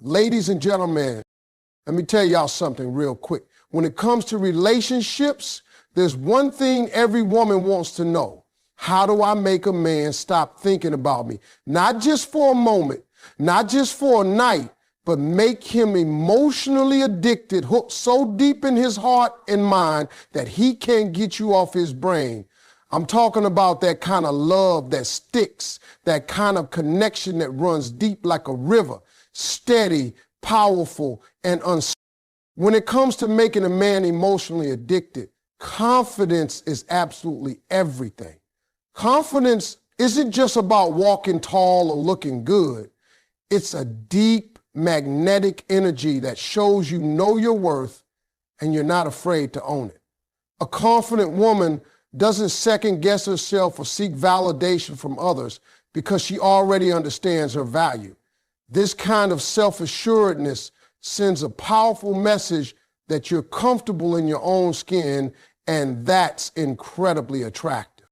Ladies and gentlemen, let me tell y'all something real quick. When it comes to relationships, there's one thing every woman wants to know. How do I make a man stop thinking about me? Not just for a moment, not just for a night, but make him emotionally addicted, hooked so deep in his heart and mind that he can't get you off his brain. I'm talking about that kind of love that sticks, that kind of connection that runs deep like a river, steady, powerful, and unstoppable. When it comes to making a man emotionally addicted, confidence is absolutely everything. Confidence isn't just about walking tall or looking good. It's a deep, magnetic energy that shows you know your worth and you're not afraid to own it. A confident woman doesn't second guess herself or seek validation from others because she already understands her value. This kind of self-assuredness sends a powerful message that you're comfortable in your own skin, and that's incredibly attractive.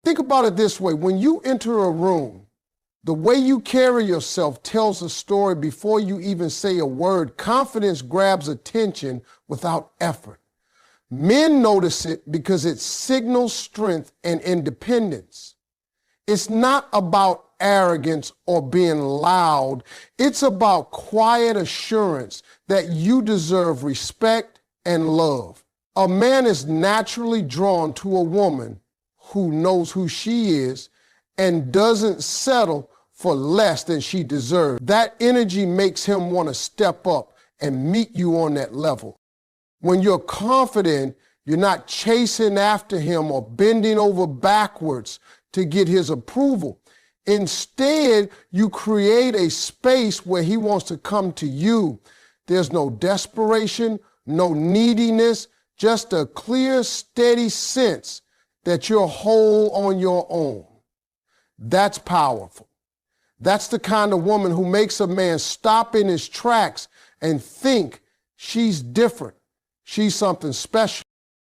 Think about it this way. When you enter a room, the way you carry yourself tells a story before you even say a word. Confidence grabs attention without effort. Men notice it because it signals strength and independence. It's not about arrogance or being loud. It's about quiet assurance that you deserve respect and love. A man is naturally drawn to a woman who knows who she is and doesn't settle for less than she deserves. That energy makes him want to step up and meet you on that level. When you're confident, you're not chasing after him or bending over backwards to get his approval. Instead, you create a space where he wants to come to you. There's no desperation, no neediness, just a clear, steady sense that you're whole on your own. That's powerful. That's the kind of woman who makes a man stop in his tracks and think she's different. She's something special.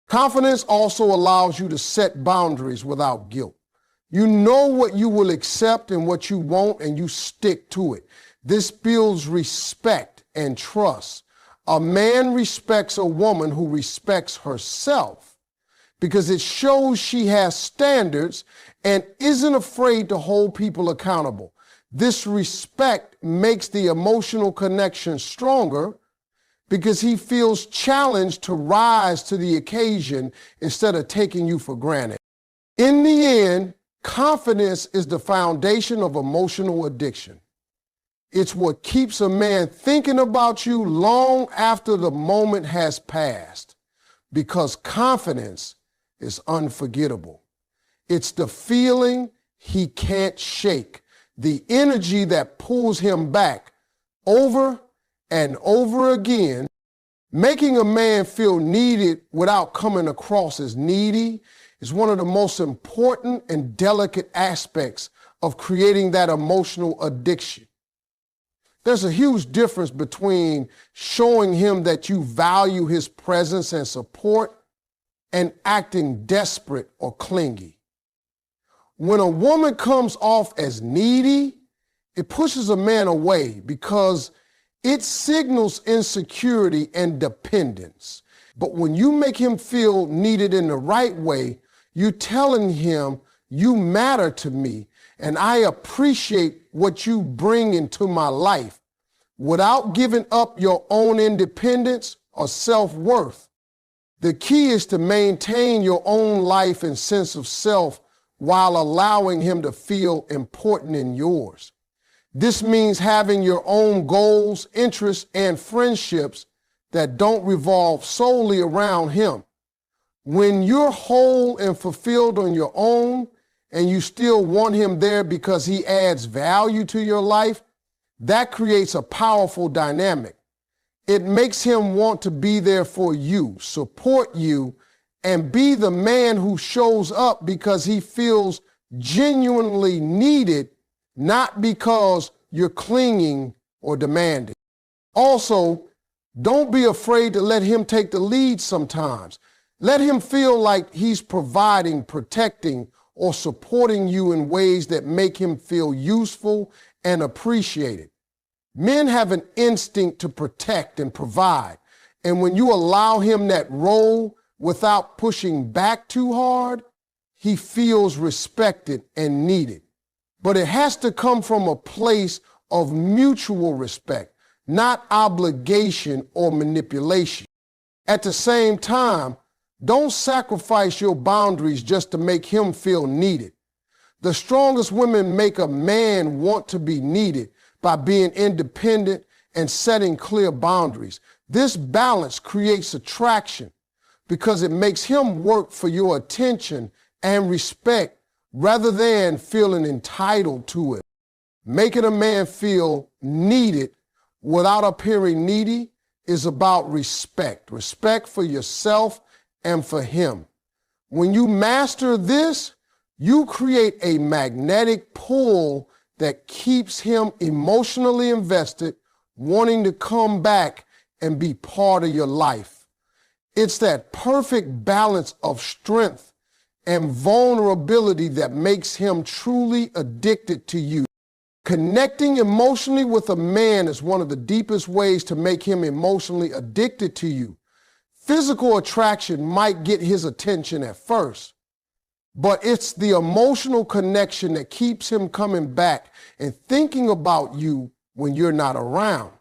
Confidence also allows you to set boundaries without guilt. You know what you will accept and what you won't, and you stick to it. This builds respect and trust. A man respects a woman who respects herself because it shows she has standards and isn't afraid to hold people accountable. This respect makes the emotional connection stronger because he feels challenged to rise to the occasion instead of taking you for granted. In the end, confidence is the foundation of emotional addiction. It's what keeps a man thinking about you long after the moment has passed, because confidence is unforgettable. It's the feeling he can't shake, the energy that pulls him back over and over again. Making a man feel needed without coming across as needy is one of the most important and delicate aspects of creating that emotional addiction. There's a huge difference between showing him that you value his presence and support and acting desperate or clingy. When a woman comes off as needy, it pushes a man away because it signals insecurity and dependence. But when you make him feel needed in the right way, you're telling him, you matter to me, and I appreciate what you bring into my life, without giving up your own independence or self-worth. The key is to maintain your own life and sense of self while allowing him to feel important in yours. This means having your own goals, interests, and friendships that don't revolve solely around him. When you're whole and fulfilled on your own, and you still want him there because he adds value to your life, that creates a powerful dynamic. It makes him want to be there for you, support you, and be the man who shows up because he feels genuinely needed, not because you're clinging or demanding. Also, don't be afraid to let him take the lead sometimes. Let him feel like he's providing, protecting, or supporting you in ways that make him feel useful and appreciated. Men have an instinct to protect and provide. And when you allow him that role without pushing back too hard, he feels respected and needed. But it has to come from a place of mutual respect, not obligation or manipulation. At the same time, don't sacrifice your boundaries just to make him feel needed. The strongest women make a man want to be needed by being independent and setting clear boundaries. This balance creates attraction because it makes him work for your attention and respect rather than feeling entitled to it. Making a man feel needed without appearing needy is about respect. Respect for yourself and for him. When you master this, you create a magnetic pull that keeps him emotionally invested, wanting to come back and be part of your life. It's that perfect balance of strength and vulnerability that makes him truly addicted to you. Connecting emotionally with a man is one of the deepest ways to make him emotionally addicted to you. Physical attraction might get his attention at first, but it's the emotional connection that keeps him coming back and thinking about you when you're not around.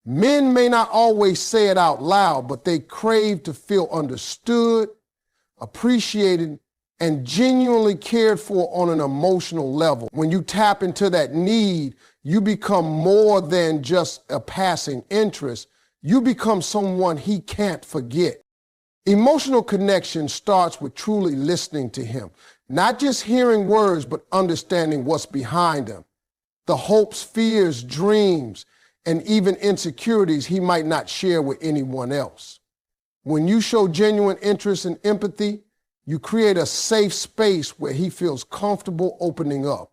Men may not always say it out loud, but they crave to feel understood, appreciated, and genuinely cared for on an emotional level. When you tap into that need, you become more than just a passing interest. You become someone he can't forget. Emotional connection starts with truly listening to him, not just hearing words, but understanding what's behind them. The hopes, fears, dreams, and even insecurities he might not share with anyone else. When you show genuine interest and empathy, you create a safe space where he feels comfortable opening up.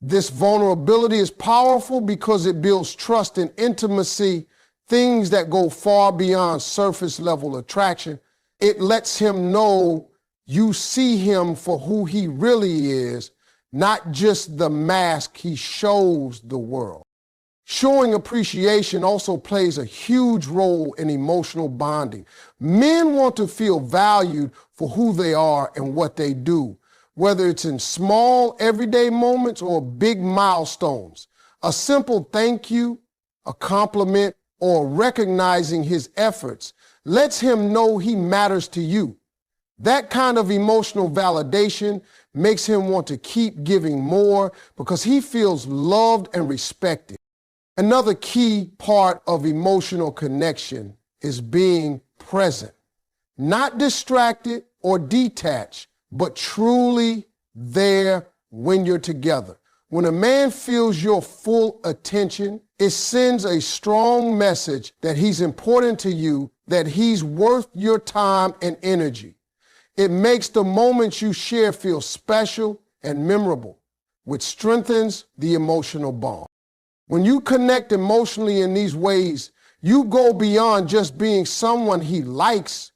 This vulnerability is powerful because it builds trust and intimacy, things that go far beyond surface level attraction. It lets him know you see him for who he really is, not just the mask he shows the world. Showing appreciation also plays a huge role in emotional bonding. Men want to feel valued for who they are and what they do, whether it's in small everyday moments or big milestones. A simple thank you, a compliment, or recognizing his efforts lets him know he matters to you. That kind of emotional validation makes him want to keep giving more because he feels loved and respected. Another key part of emotional connection is being present, not distracted or detached, but truly there when you're together. When a man feels your full attention, it sends a strong message that he's important to you, that he's worth your time and energy. It makes the moments you share feel special and memorable, which strengthens the emotional bond. When you connect emotionally in these ways, you go beyond just being someone he likes.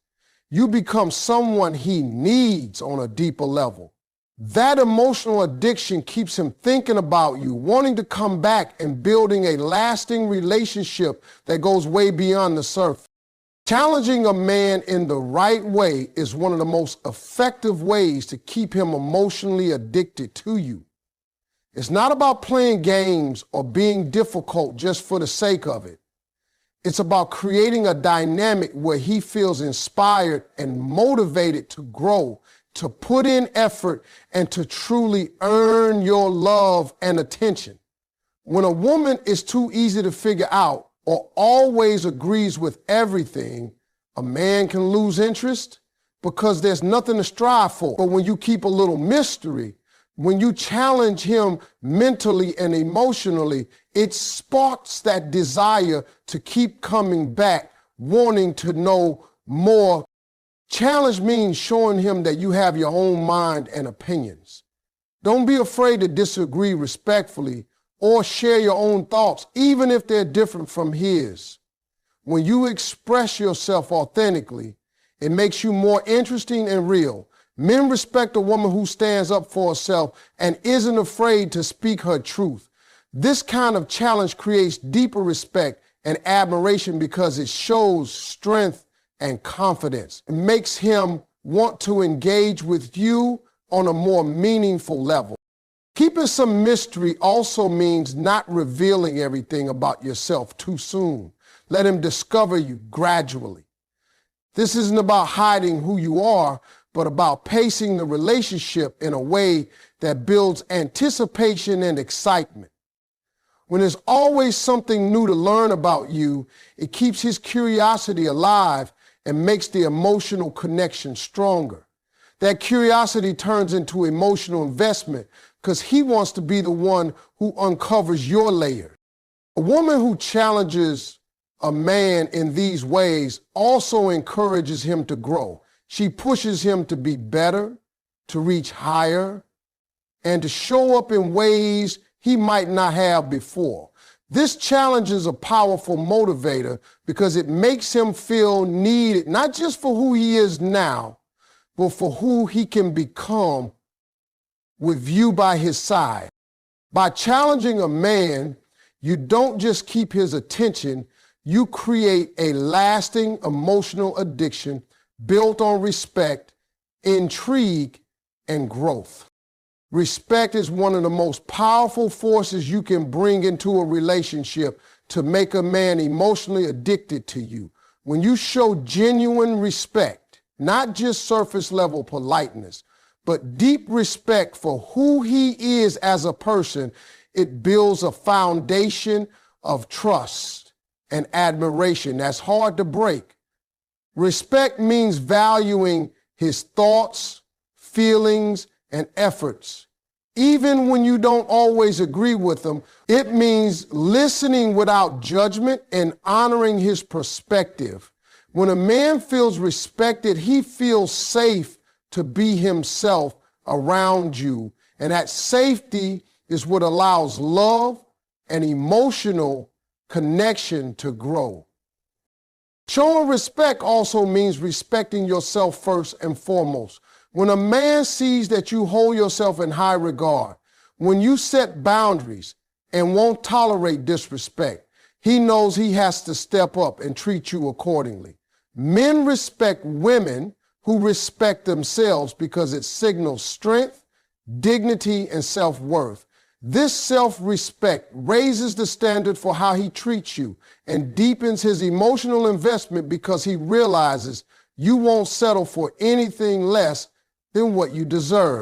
You become someone he needs on a deeper level. That emotional addiction keeps him thinking about you, wanting to come back and building a lasting relationship that goes way beyond the surface. Challenging a man in the right way is one of the most effective ways to keep him emotionally addicted to you. It's not about playing games or being difficult just for the sake of it. It's about creating a dynamic where he feels inspired and motivated to grow, to put in effort, and to truly earn your love and attention. When a woman is too easy to figure out or always agrees with everything, a man can lose interest because there's nothing to strive for. But when you keep a little mystery, when you challenge him mentally and emotionally, it sparks that desire to keep coming back, wanting to know more. Challenge means showing him that you have your own mind and opinions. Don't be afraid to disagree respectfully or share your own thoughts, even if they're different from his. When you express yourself authentically, it makes you more interesting and real. Men respect a woman who stands up for herself and isn't afraid to speak her truth. This kind of challenge creates deeper respect and admiration because it shows strength and confidence. It makes him want to engage with you on a more meaningful level. Keeping some mystery also means not revealing everything about yourself too soon. Let him discover you gradually. This isn't about hiding who you are, but about pacing the relationship in a way that builds anticipation and excitement. When there's always something new to learn about you, it keeps his curiosity alive and makes the emotional connection stronger. That curiosity turns into emotional investment because he wants to be the one who uncovers your layers. A woman who challenges a man in these ways also encourages him to grow. She pushes him to be better, to reach higher, and to show up in ways he might not have before. This challenge is a powerful motivator because it makes him feel needed, not just for who he is now, but for who he can become with you by his side. By challenging a man, you don't just keep his attention, you create a lasting emotional addiction built on respect, intrigue, and growth. Respect is one of the most powerful forces you can bring into a relationship to make a man emotionally addicted to you. When you show genuine respect, not just surface level politeness, but deep respect for who he is as a person, it builds a foundation of trust and admiration that's hard to break. Respect means valuing his thoughts, feelings, and efforts. Even when you don't always agree with them, it means listening without judgment and honoring his perspective. When a man feels respected, he feels safe to be himself around you. And that safety is what allows love and emotional connection to grow. Showing respect also means respecting yourself first and foremost. When a man sees that you hold yourself in high regard, when you set boundaries and won't tolerate disrespect, he knows he has to step up and treat you accordingly. Men respect women who respect themselves because it signals strength, dignity, and self-worth. This self-respect raises the standard for how he treats you and deepens his emotional investment because he realizes you won't settle for anything less than what you deserve.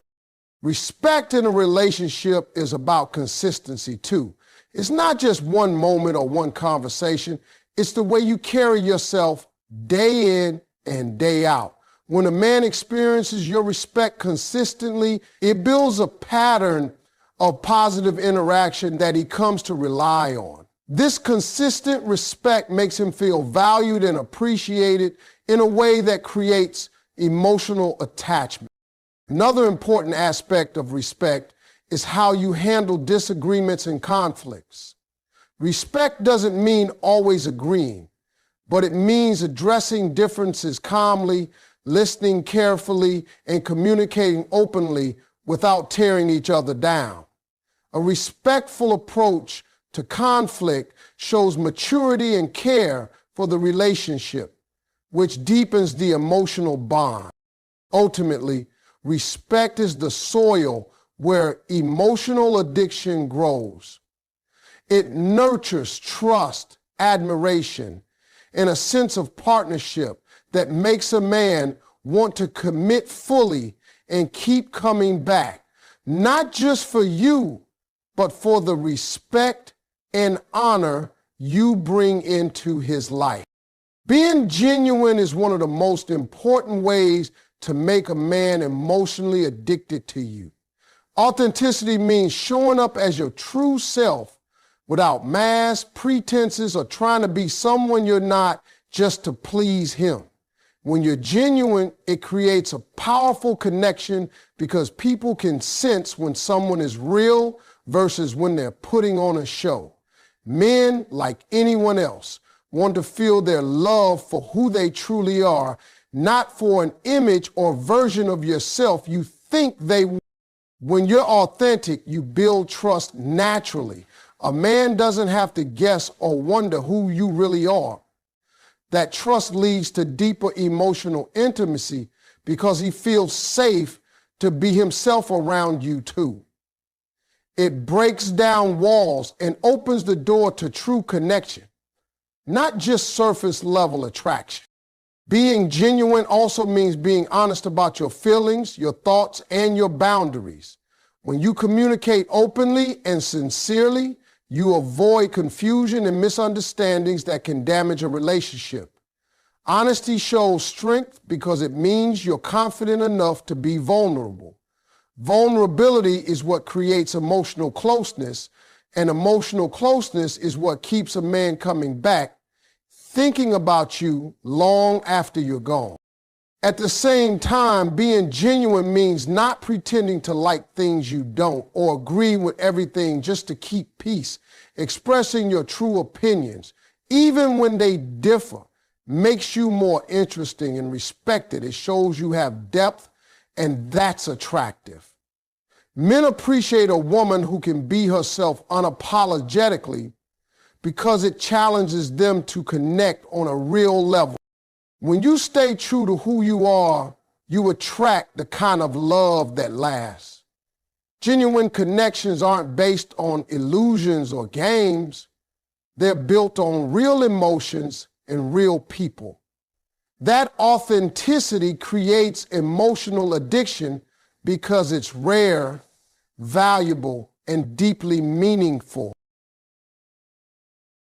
Respect in a relationship is about consistency too. It's not just one moment or one conversation. It's the way you carry yourself day in and day out. When a man experiences your respect consistently, it builds a pattern of positive interaction that he comes to rely on. This consistent respect makes him feel valued and appreciated in a way that creates emotional attachment. Another important aspect of respect is how you handle disagreements and conflicts. Respect doesn't mean always agreeing, but it means addressing differences calmly, listening carefully, and communicating openly without tearing each other down. A respectful approach to conflict shows maturity and care for the relationship, which deepens the emotional bond. Ultimately, respect is the soil where emotional addiction grows. It nurtures trust, admiration, and a sense of partnership that makes a man want to commit fully and keep coming back, not just for you, but for the respect and honor you bring into his life. Being genuine is one of the most important ways to make a man emotionally addicted to you. Authenticity means showing up as your true self without masks, pretenses, or trying to be someone you're not just to please him. When you're genuine, it creates a powerful connection because people can sense when someone is real versus when they're putting on a show. Men, like anyone else, want to feel their love for who they truly are, not for an image or version of yourself you think they want. When you're authentic, you build trust naturally. A man doesn't have to guess or wonder who you really are. That trust leads to deeper emotional intimacy because he feels safe to be himself around you too. It breaks down walls and opens the door to true connection, not just surface level attraction. Being genuine also means being honest about your feelings, your thoughts, and your boundaries. When you communicate openly and sincerely, you avoid confusion and misunderstandings that can damage a relationship. Honesty shows strength because it means you're confident enough to be vulnerable. Vulnerability is what creates emotional closeness, and emotional closeness is what keeps a man coming back, thinking about you long after you're gone. At the same time, being genuine means not pretending to like things you don't or agree with everything just to keep peace. Expressing your true opinions, even when they differ, makes you more interesting and respected. It shows you have depth, and that's attractive. Men appreciate a woman who can be herself unapologetically because it challenges them to connect on a real level. When you stay true to who you are, you attract the kind of love that lasts. Genuine connections aren't based on illusions or games. They're built on real emotions and real people. That authenticity creates emotional addiction because it's rare, valuable, and deeply meaningful.